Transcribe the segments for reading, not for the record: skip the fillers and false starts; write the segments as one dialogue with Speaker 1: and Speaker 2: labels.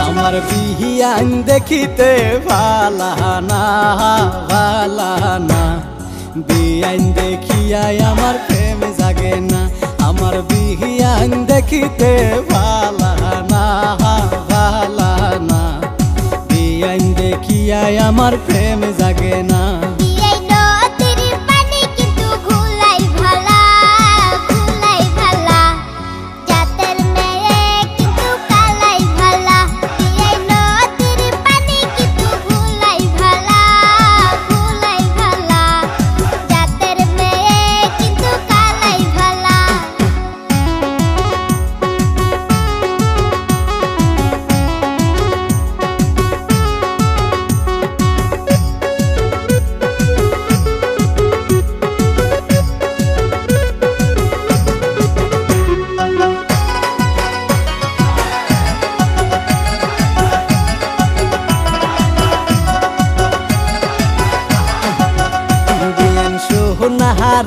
Speaker 1: আমার বিহিয়ান দেখিতে ভালানা ভালানা, বিয়ান দেখিয়াই আমার প্রেম জাগে না। আমার বিহিয়ান দেখিতে ভালানা ভালানা, বিয়ান দেখিয়াই আমার প্রেম জাগে না।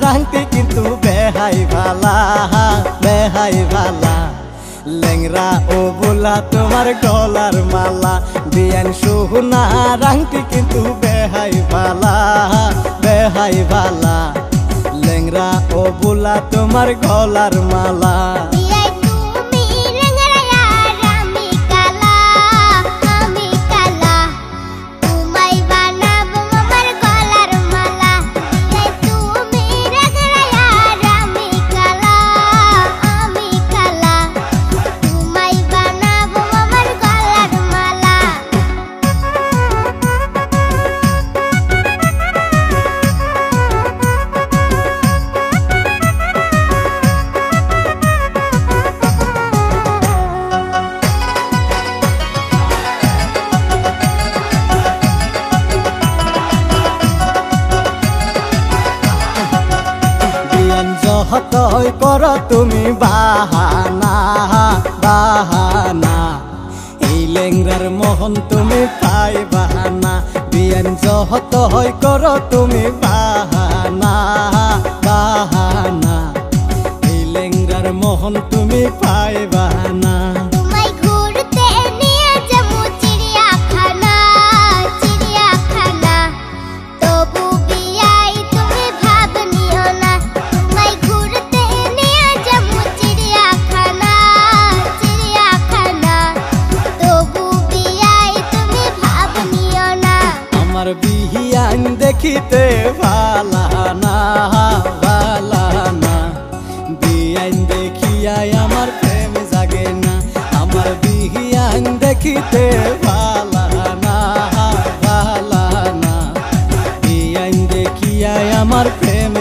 Speaker 1: রাংটি কিন্তু বেহাই ভালা বেহাই ভালা, লেংরা ও বোলা তোমার গলার মালা। বিয়ান সোহনা রাংটি কিন্তু বেহাই ভালা বেহাই ভালা, লেংরা ও বোলা তোমার গলার মালা। যতই কর তুমি বাহানা বাহানা, এই লেংরার মোহন তুমি পাই বাহানা। বিয়ান যতই কর তুমি বাহানা বাহানা, এই লেংরার মোহন তুমি পাই বাহানা। আমার বিহিয়ান দেখিতে ভালানা ভালানা, বিয়ান দেখিয়াই আমার প্রেম জাগে না। আমার বিহিয়ান দেখিতে ভালানা ভালানা, বিয়ান দেখিয়াই আমার প্রেম